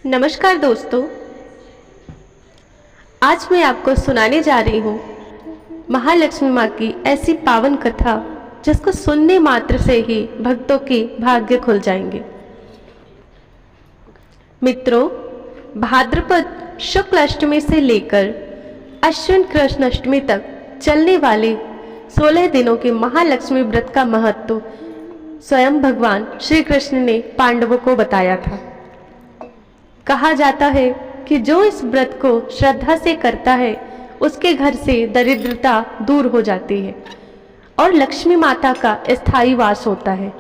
नमस्कार दोस्तों, आज मैं आपको सुनाने जा रही हूँ महालक्ष्मी माँ की ऐसी पावन कथा जिसको सुनने मात्र से ही भक्तों के भाग्य खुल जाएंगे। मित्रों, भाद्रपद शुक्ल अष्टमी से लेकर अश्विन कृष्ण अष्टमी तक चलने वाले 16 दिनों के महालक्ष्मी व्रत का महत्व स्वयं भगवान श्री कृष्ण ने पांडवों को बताया था। कहा जाता है कि जो इस व्रत को श्रद्धा से करता है उसके घर से दरिद्रता दूर हो जाती है और लक्ष्मी माता का स्थायी वास होता है।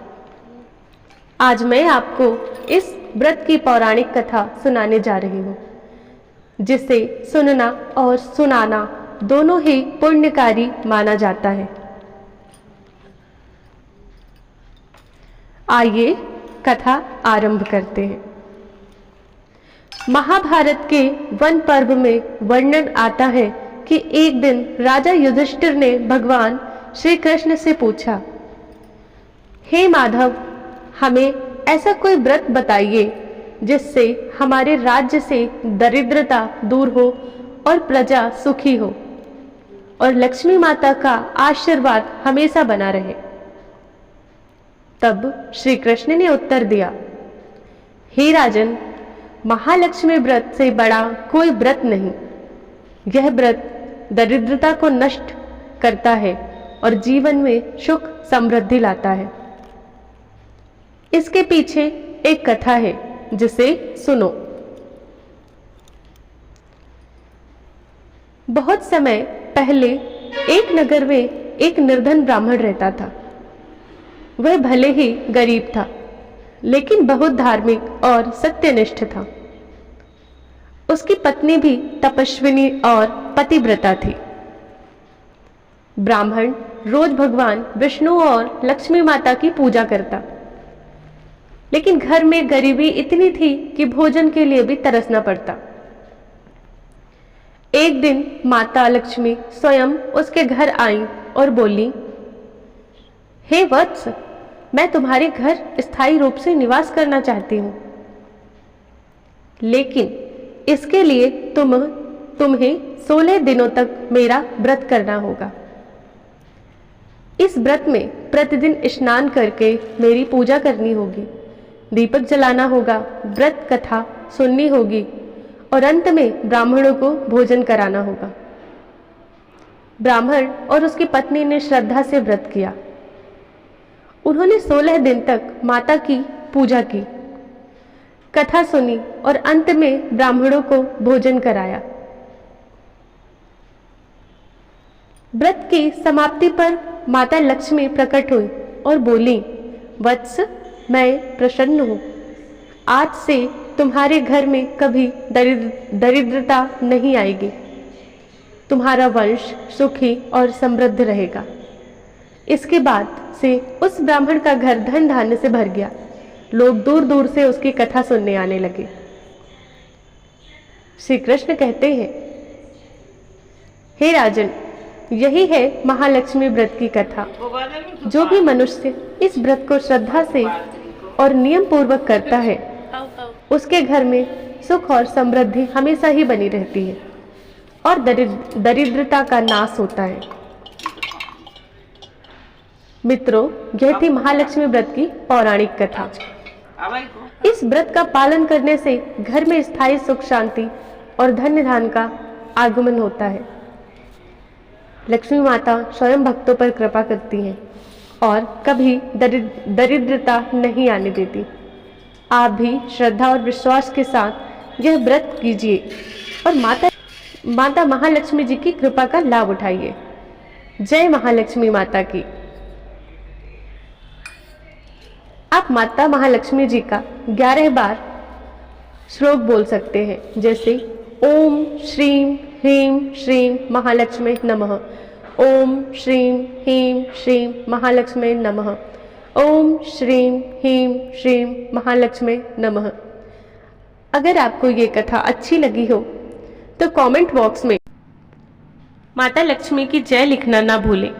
आज मैं आपको इस व्रत की पौराणिक कथा सुनाने जा रही हूँ, जिसे सुनना और सुनाना दोनों ही पुण्यकारी माना जाता है। आइए कथा आरंभ करते हैं। महाभारत के वन पर्व में वर्णन आता है कि एक दिन राजा युधिष्ठिर ने भगवान श्री कृष्ण से पूछा, हे माधव, हमें ऐसा कोई व्रत बताइए जिससे हमारे राज्य से दरिद्रता दूर हो और प्रजा सुखी हो और लक्ष्मी माता का आशीर्वाद हमेशा बना रहे। तब श्री कृष्ण ने उत्तर दिया, हे राजन, महालक्ष्मी व्रत से बड़ा कोई व्रत नहीं। यह व्रत दरिद्रता को नष्ट करता है और जीवन में सुख समृद्धि लाता है। इसके पीछे एक कथा है, जिसे सुनो। बहुत समय पहले एक नगर में एक निर्धन ब्राह्मण रहता था। वह भले ही गरीब था, लेकिन बहुत धार्मिक और सत्यनिष्ठ था। उसकी पत्नी भी तपस्विनी और पतिव्रता थी। ब्राह्मण रोज भगवान विष्णु और लक्ष्मी माता की पूजा करता, लेकिन घर में गरीबी इतनी थी कि भोजन के लिए भी तरसना पड़ता। एक दिन माता लक्ष्मी स्वयं उसके घर आई और बोली, हे वत्स, मैं तुम्हारे घर स्थायी रूप से निवास करना चाहती हूँ, लेकिन इसके लिए तुम्हें 16 दिनों तक मेरा व्रत करना होगा। इस व्रत में प्रतिदिन स्नान करके मेरी पूजा करनी होगी, दीपक जलाना होगा, व्रत कथा सुननी होगी और अंत में ब्राह्मणों को भोजन कराना होगा। ब्राह्मण और उसकी पत्नी ने श्रद्धा से व्रत किया। उन्होंने 16 दिन तक माता की पूजा की, कथा सुनी और अंत में ब्राह्मणों को भोजन कराया। व्रत की समाप्ति पर माता लक्ष्मी प्रकट हुई और बोली, वत्स, मैं प्रसन्न हूँ। आज से तुम्हारे घर में कभी दरिद्रता नहीं आएगी। तुम्हारा वंश सुखी और समृद्ध रहेगा। इसके बाद से उस ब्राह्मण का घर धन धान्य से भर गया। लोग दूर दूर से उसकी कथा सुनने आने लगे। श्री कृष्ण कहते हैं, हे राजन, यही है महालक्ष्मी व्रत की कथा। जो भी मनुष्य इस व्रत को श्रद्धा से और नियम पूर्वक करता है, उसके घर में सुख और समृद्धि हमेशा ही बनी रहती है और दरिद्रता का नाश होता है। मित्रों, यह थी महालक्ष्मी व्रत की पौराणिक कथा। इस व्रत का पालन करने से घर में स्थायी सुख शांति और धन्य धान का आगमन होता है। लक्ष्मी माता स्वयं भक्तों पर कृपा करती हैं और कभी दरिद्रता नहीं आने देती। आप भी श्रद्धा और विश्वास के साथ यह व्रत कीजिए और माता महालक्ष्मी जी की कृपा का लाभ उठाइए। जय महालक्ष्मी माता की। आप माता महालक्ष्मी जी का 11 बार श्लोक बोल सकते हैं, जैसे ओम श्रीम ह्रीम श्रीम महालक्ष्मी नमः, ओम श्रीम ह्रीम श्रीम महालक्ष्मी नमः, ओम श्रीम ह्रीम श्रीम महालक्ष्मी नमः। अगर आपको ये कथा अच्छी लगी हो तो कमेंट बॉक्स में माता लक्ष्मी की जय लिखना ना भूलें।